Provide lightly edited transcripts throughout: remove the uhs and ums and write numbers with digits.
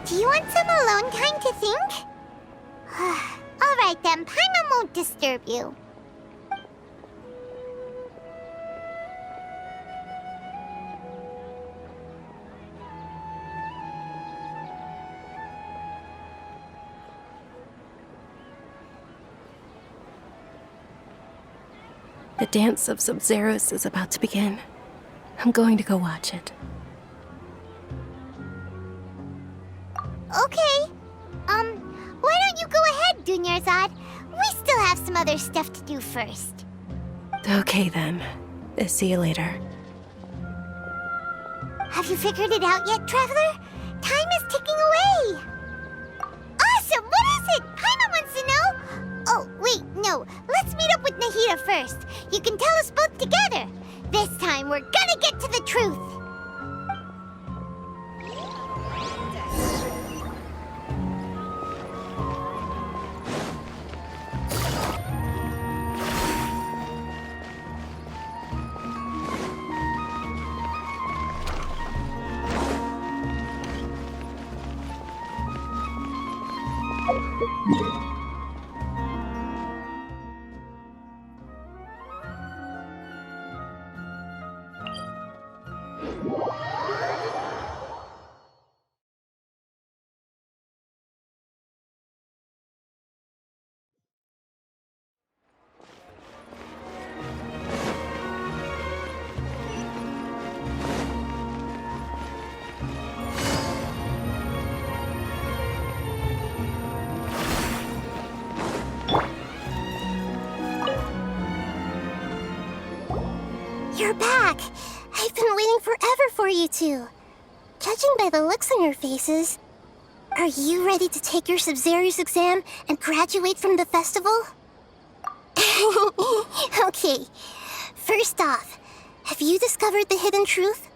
Do you want some alone time to think? Alright then, Paimon won't disturb you. The dance of Sub-Zeros is about to begin. I'm going to go watch it. Okay. Why don't you go ahead, Dunyarzad? We still have some other stuff to do first. Okay then. See you later. Have you figured it out yet, Traveler? Time is ticking away! Awesome! What is it? Paimon wants to know! Oh, wait, no. Let's meet up with Nahida first. You can tell us both together. This time, we're gonna get to the truth! You're back! I've been waiting forever for you two. Judging by the looks on your faces, are you ready to take your Sub-Zero's exam and graduate from the festival? Okay, first off, have you discovered the hidden truth?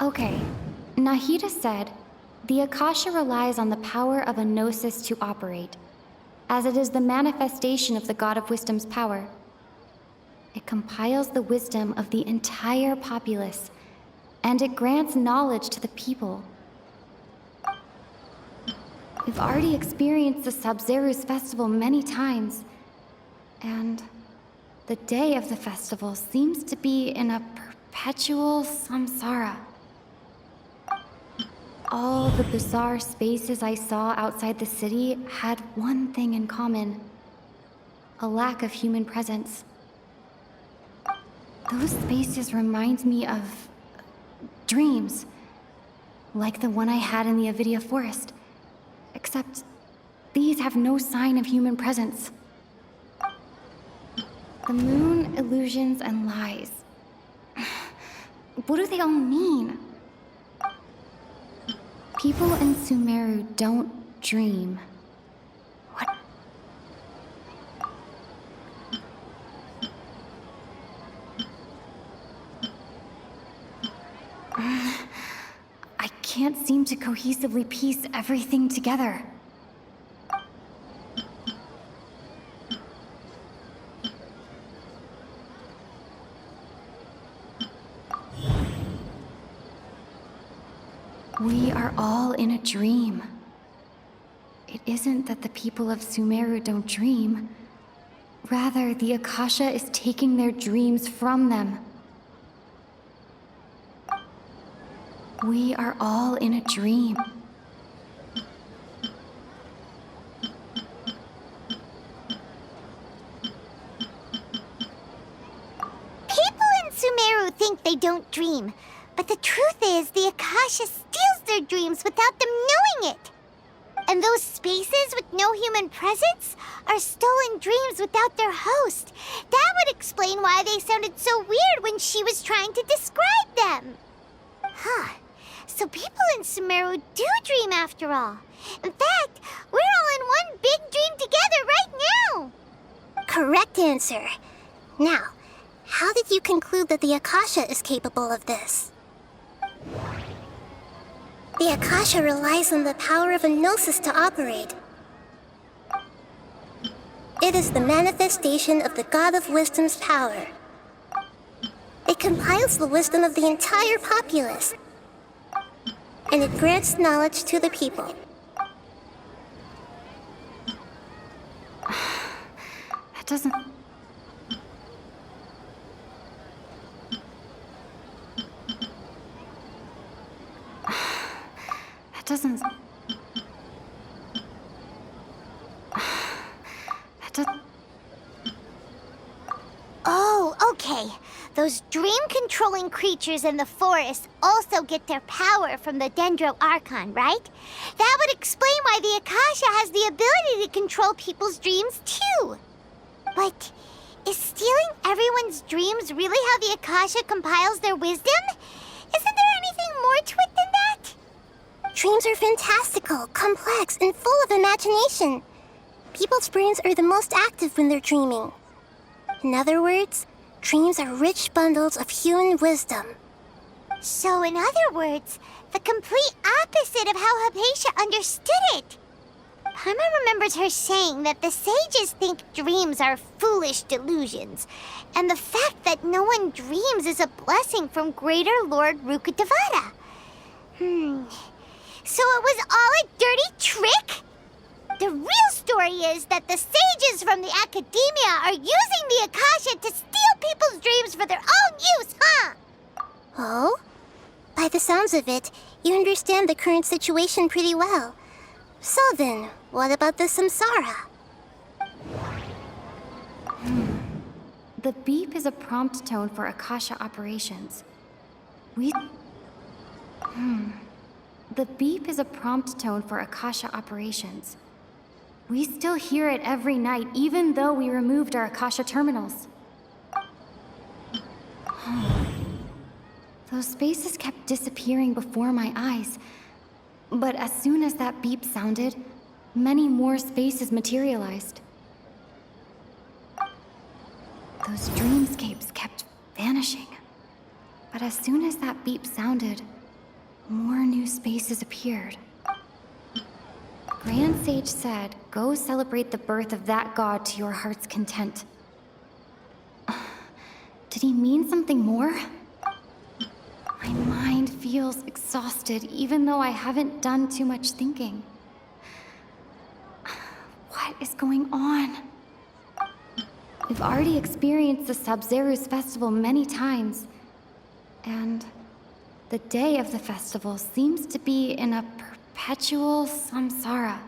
Okay, Nahida said, the Akasha relies on the power of a gnosis to operate, as it is the manifestation of the God of Wisdom's power. It compiles the wisdom of the entire populace, and it grants knowledge to the people. We've already experienced the Sub-Zero's festival many times, and the day of the festival seems to be in a perpetual samsara. All the bizarre spaces I saw outside the city had one thing in common: a lack of human presence. Those spaces remind me of dreams, like the one I had in the Avidia forest, except these have no sign of human presence. The moon, illusions, and lies. What do they all mean? People in Sumeru don't dream. What? I can't seem to cohesively piece everything together. We are all in a dream. It isn't that the people of Sumeru don't dream. Rather, the Akasha is taking their dreams from them. We are all in a dream. People in Sumeru think they don't dream, but the truth is the Akasha steals their dreams without them knowing it. And those spaces with no human presence are stolen dreams without their host. That would explain why they sounded so weird when she was trying to describe them. Huh. So people in Sumeru do dream after all. In fact, we're all in one big dream together right now. Correct answer. Now, how did you conclude that the Akasha is capable of this? The Akasha relies on the power of a gnosis to operate. It is the manifestation of the God of Wisdom's power. It compiles the wisdom of the entire populace, and it grants knowledge to the people. That doesn't... That doesn't... That doesn't... Oh, okay. Those dream-controlling creatures in the forest also get their power from the Dendro Archon, right? That would explain why the Akasha has the ability to control people's dreams, too. But is stealing everyone's dreams really how the Akasha compiles their wisdom? Isn't there anything more to it than that? Dreams are fantastical, complex, and full of imagination. People's brains are the most active when they're dreaming. In other words, dreams are rich bundles of human wisdom. So, in other words, the complete opposite of how Hypatia understood it. Paimon remembers her saying that the sages think dreams are foolish delusions, and the fact that no one dreams is a blessing from Greater Lord Rukkhadevata. So it was all a dirty trick? The real story is that the sages from the academia are using the Akasha to steal people's dreams for their own use, huh? Oh? By the sounds of it, you understand the current situation pretty well. So then, what about the samsara? The beep is a prompt tone for Akasha operations. The beep is a prompt tone for Akasha operations. We still hear it every night, even though we removed our Akasha terminals. Those spaces kept disappearing before my eyes. But as soon as that beep sounded, many more spaces materialized. Those dreamscapes kept vanishing. But as soon as that beep sounded, more new spaces appeared. Grand Sage said, "Go celebrate the birth of that god to your heart's content." Did he mean something more? My mind feels exhausted, even though I haven't done too much thinking. What is going on? We've already experienced the Sabzeruz festival many times, and the day of the festival seems to be in a perpetual samsara.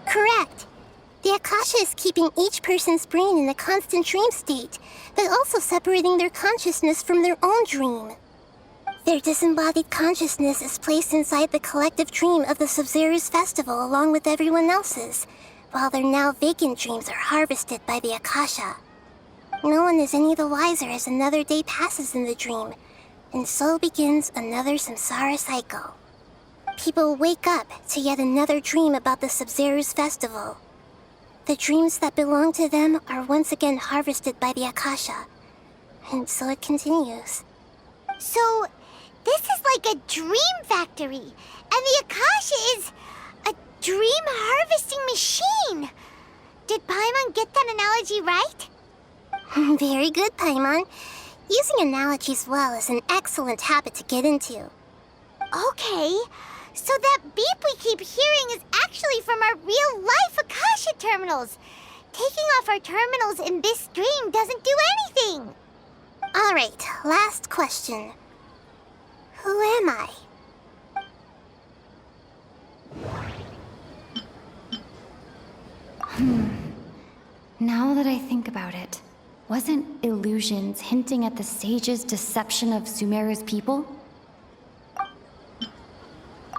Correct. The Akasha is keeping each person's brain in a constant dream state, but also separating their consciousness from their own dream. Their disembodied consciousness is placed inside the collective dream of the Sabzeruz festival along with everyone else's, while their now vacant dreams are harvested by the Akasha. No one is any the wiser as another day passes in the dream, and so begins another samsara cycle. People wake up to yet another dream about the Sabzeruz festival. The dreams that belong to them are once again harvested by the Akasha, and so it continues. So, this is like a dream factory, and the Akasha is a dream harvesting machine. Did Paimon get that analogy right? Very good, Paimon. Using analogies well is an excellent habit to get into. Okay, so that beep we keep hearing is actually from our real-life Akasha terminals. Taking off our terminals in this dream doesn't do anything. All right, last question. Who am I? Now that I think about it, wasn't illusions hinting at the sage's deception of Sumeru's people?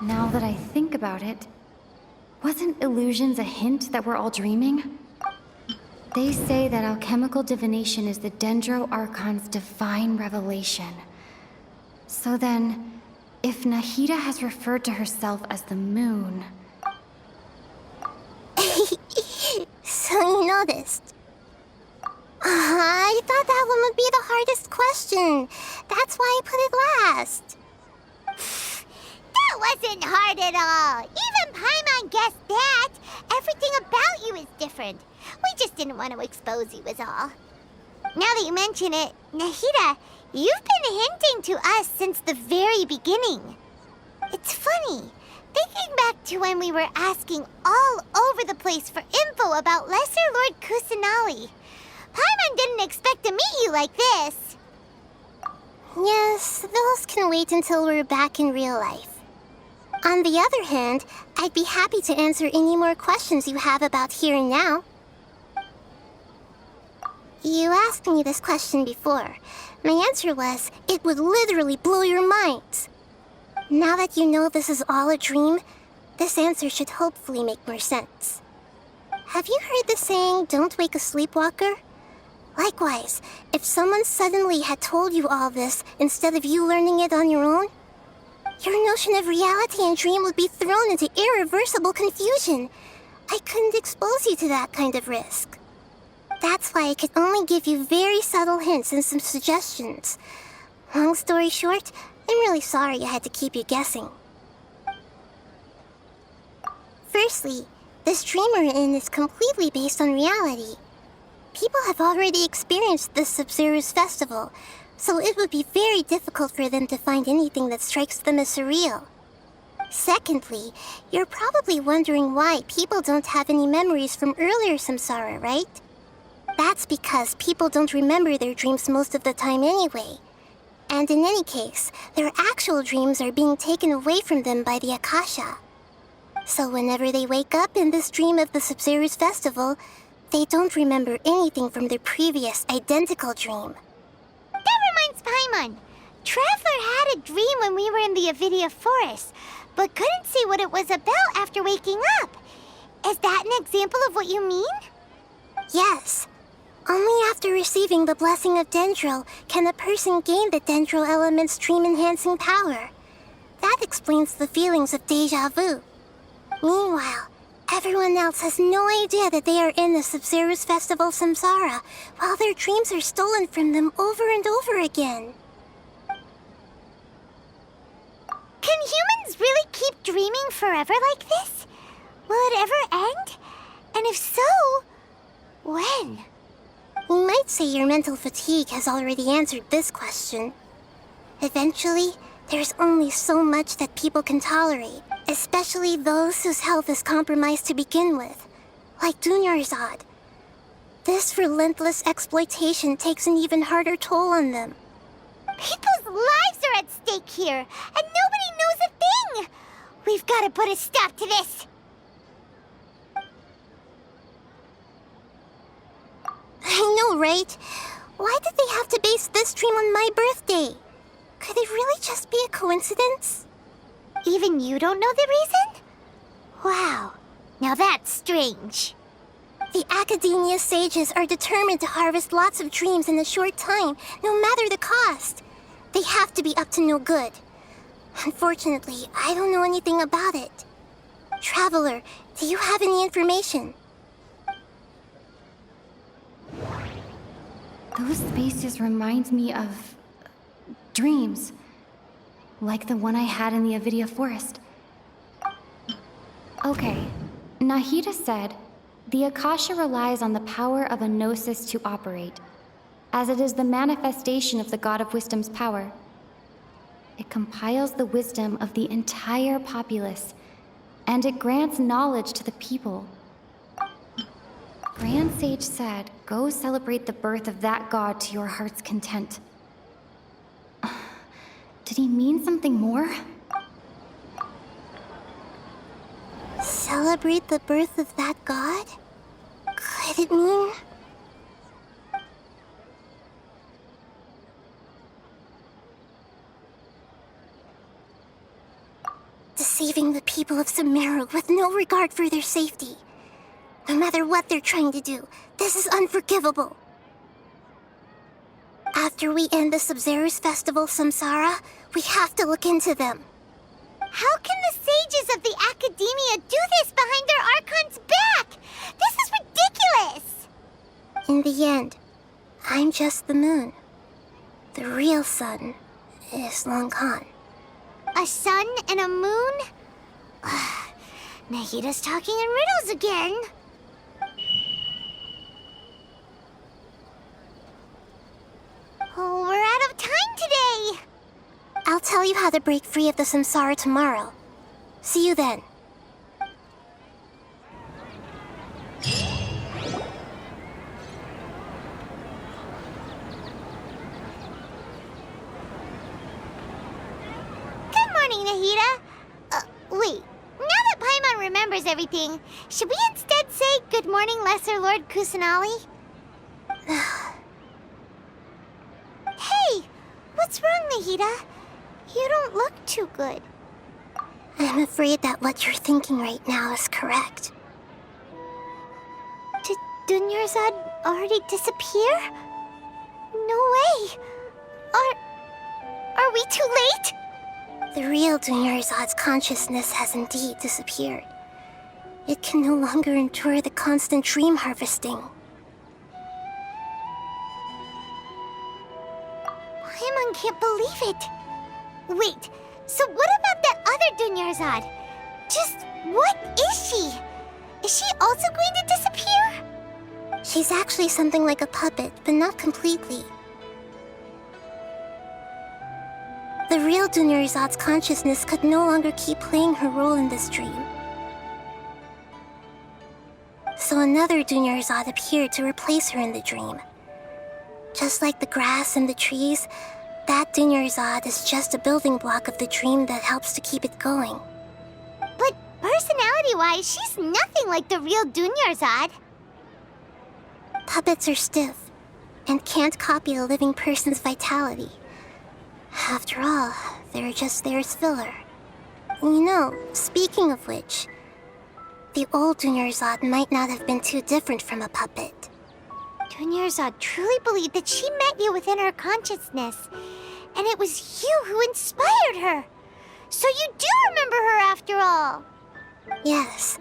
Now that I think about it, Wasn't illusions a hint that we're all dreaming? They say that alchemical divination is the Dendro Archon's divine revelation. So then, if Nahida has referred to herself as the moon... So you noticed. I thought that one would be the hardest question. That's why I put it last. That wasn't hard at all. Even Paimon guessed that. Everything about you is different. We just didn't want to expose you, is all. Now that you mention it, Nahida, you've been hinting to us since the very beginning. It's funny, thinking back to when we were asking all over the place for info about Lesser Lord Kusanali. Paimon didn't expect to meet you like this. Yes, those can wait until we're back in real life. On the other hand, I'd be happy to answer any more questions you have about here and now. You asked me this question before. My answer was, it would literally blow your minds. Now that you know this is all a dream, this answer should hopefully make more sense. Have you heard the saying, don't wake a sleepwalker? Likewise, if someone suddenly had told you all this instead of you learning it on your own, your notion of reality and dream would be thrown into irreversible confusion. I couldn't expose you to that kind of risk. That's why I could only give you very subtle hints and some suggestions. Long story short, I'm really sorry I had to keep you guessing. Firstly, this dream we're in is completely based on reality. People have already experienced this Sub-Zero's festival, so it would be very difficult for them to find anything that strikes them as surreal. Secondly, you're probably wondering why people don't have any memories from earlier samsara, right? That's because people don't remember their dreams most of the time anyway. And in any case, their actual dreams are being taken away from them by the Akasha. So whenever they wake up in this dream of the Sub-Zero's festival, they don't remember anything from their previous identical dream. That reminds Paimon. Traveler had a dream when we were in the Avidia Forest, but couldn't see what it was about after waking up. Is that an example of what you mean? Yes. Only after receiving the blessing of Dendro can a person gain the Dendro element's dream-enhancing power. That explains the feelings of deja vu. Meanwhile, everyone else has no idea that they are in the Sub-Zero's Festival Samsara, while their dreams are stolen from them over and over again. Can humans really keep dreaming forever like this? Will it ever end? And if so, when? You might say your mental fatigue has already answered this question. Eventually, there's only so much that people can tolerate, especially those whose health is compromised to begin with, like Dunyarzad. This relentless exploitation takes an even harder toll on them. People's lives are at stake here, and nobody knows a thing! We've got to put a stop to this! I know, right? Why did they have to base this dream on my birthday? Could it really just be a coincidence? Even you don't know the reason? Wow, now that's strange. The Academia sages are determined to harvest lots of dreams in a short time, no matter the cost. They have to be up to no good. Unfortunately, I don't know anything about it. Traveler, do you have any information? Those spaces remind me of... dreams. Like the one I had in the Avidia Forest. Okay, Nahida said, the Akasha relies on the power of a gnosis to operate, as it is the manifestation of the God of Wisdom's power. It compiles the wisdom of the entire populace, and it grants knowledge to the people. Grand Sage said, go celebrate the birth of that god to your heart's content. Did he mean something more? Celebrate the birth of that god? Could it mean... The deceiving the people of Sumeru with no regard for their safety. No matter what they're trying to do, this is unforgivable. After we end the Sub-Zero's festival, Samsara, we have to look into them. How can the sages of the Academia do this behind their Archon's back? This is ridiculous! In the end, I'm just the moon. The real sun is long gone. A sun and a moon? Nahida's talking in riddles again. Oh, we're out of time today. I'll tell you how to break free of the samsara tomorrow. See you then. Good morning, Nahida. Wait. Now that Paimon remembers everything, should we instead say good morning, Lesser Lord Kusanali? Hey! What's wrong, Nahida? You don't look too good. I'm afraid that what you're thinking right now is correct. Did Dunyarzad already disappear? No way! Are we too late? The real Dunyarzad's consciousness has indeed disappeared. It can no longer endure the constant dream harvesting. Paimon can't believe it. Wait, so what about that other Dunyarzad? Just what is she? Is she also going to disappear? She's actually something like a puppet, but not completely. The real Dunyarzad's consciousness could no longer keep playing her role in this dream. So another Dunyarzad appeared to replace her in the dream. Just like the grass and the trees, that Dunyarzad is just a building block of the dream that helps to keep it going. But personality-wise, she's nothing like the real Dunyarzad. Puppets are stiff and can't copy a living person's vitality. After all, they're just there as filler. You know, speaking of which, the old Dunyarzad might not have been too different from a puppet. Dunyarzad truly believed that she met you within her consciousness, and it was you who inspired her. So you do remember her after all. Yes.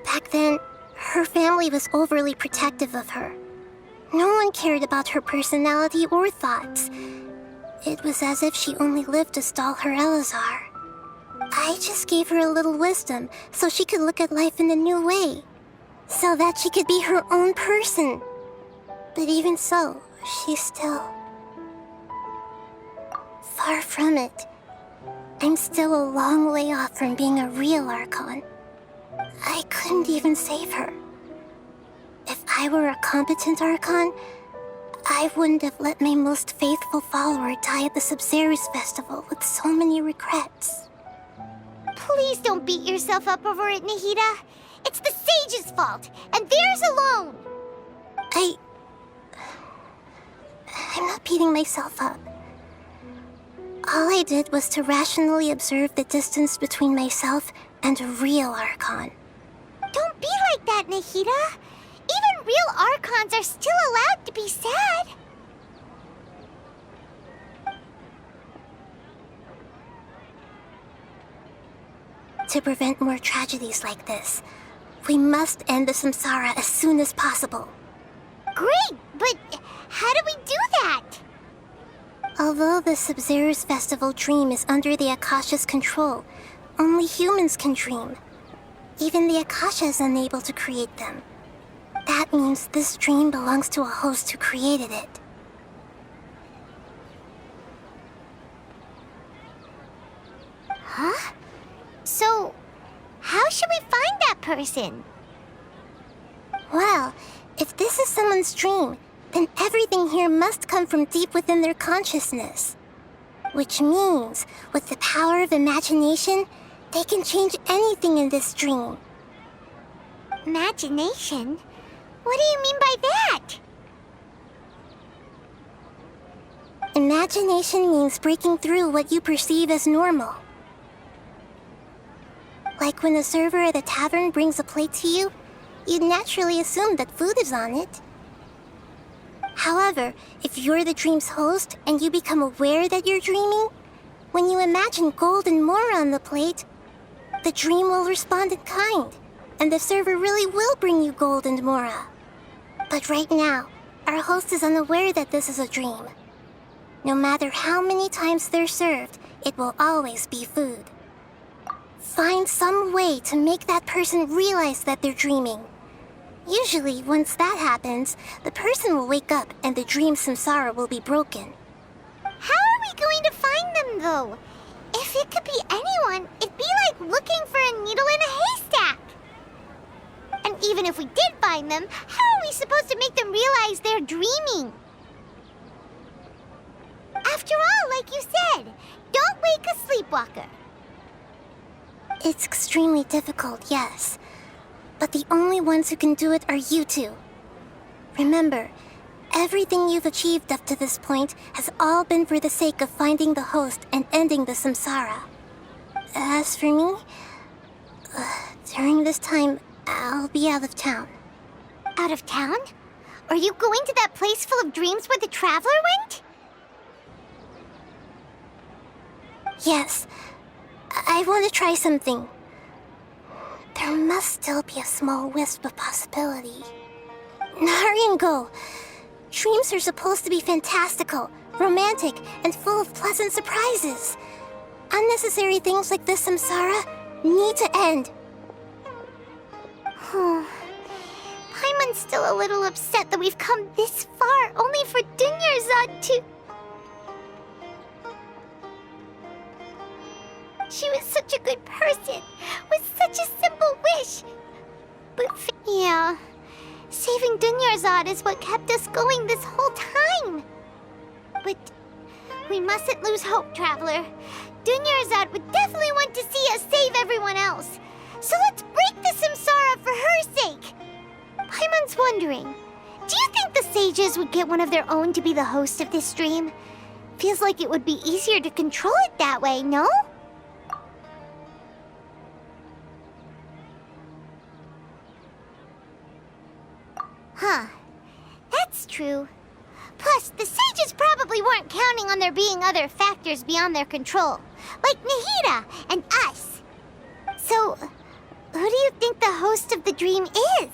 Back then, her family was overly protective of her. No one cared about her personality or thoughts. It was as if she only lived to stall her Elazar. I just gave her a little wisdom so she could look at life in a new way. So that she could be her own person. But even so, she's still... far from it. I'm still a long way off from being a real Archon. I couldn't even save her. If I were a competent Archon, I wouldn't have let my most faithful follower die at the Sub-Zero's festival with so many regrets. Please don't beat yourself up over it, Nahida. It's the sage's fault, and theirs alone. I'm not beating myself up. All I did was to rationally observe the distance between myself and a real Archon. Don't be like that, Nahida. Even real Archons are still allowed to be sad. To prevent more tragedies like this, we must end the samsara as soon as possible. Great, but how do we do that? Although the Sub-Zero's festival dream is under the Akasha's control, only humans can dream. Even the Akasha is unable to create them. That means this dream belongs to a host who created it. Huh? So, how should we find that person? Well, if this is someone's dream, then everything here must come from deep within their consciousness. Which means, with the power of imagination, they can change anything in this dream. Imagination? What do you mean by that? Imagination means breaking through what you perceive as normal. Like when a server at a tavern brings a plate to you, you'd naturally assume that food is on it. However, if you're the dream's host and you become aware that you're dreaming, when you imagine gold and more on the plate, the dream will respond in kind, and the server really will bring you gold and mora. But right now, our host is unaware that this is a dream. No matter how many times they're served, it will always be food. Find some way to make that person realize that they're dreaming. Usually, once that happens, the person will wake up and the dream samsara will be broken. How are we going to find them, though? If it could be anyone, it'd be like looking for a needle in a haystack. And even if we did find them, how are we supposed to make them realize they're dreaming? After all, like you said, don't wake a sleepwalker. It's extremely difficult, yes. But the only ones who can do it are you two. Remember, everything you've achieved up to this point has all been for the sake of finding the host and ending the samsara. As for me, during this time, I'll be out of town. Out of town? Are you going to that place full of dreams where the traveler went? Yes, I want to try something. There must still be a small wisp of possibility. Hurry and go. Dreams are supposed to be fantastical, romantic, and full of pleasant surprises. Unnecessary things like this samsara need to end. Paimon's still a little upset that we've come this far only for Dunyarzad to... She was such a good person, with such a simple wish. But yeah, saving Dunyarzad is what kept us going this whole time. But we mustn't lose hope, Traveler. Dunyarzad would definitely want to see us save everyone else. So let's break the samsara for her sake. Paimon's wondering, do you think the sages would get one of their own to be the host of this dream? Feels like it would be easier to control it that way, no? Huh. That's true. Plus, the sages probably weren't counting on there being other factors beyond their control, like Nahida and us. So, who do you think the host of the dream is?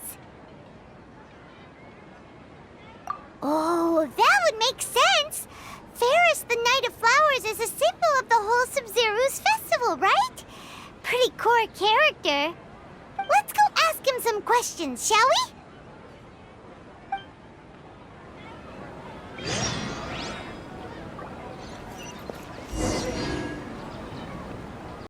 Oh, that would make sense. Ferris, the Knight of Flowers, is a symbol of the wholesome Zeru's festival, right? Pretty core character. Let's go ask him some questions, shall we?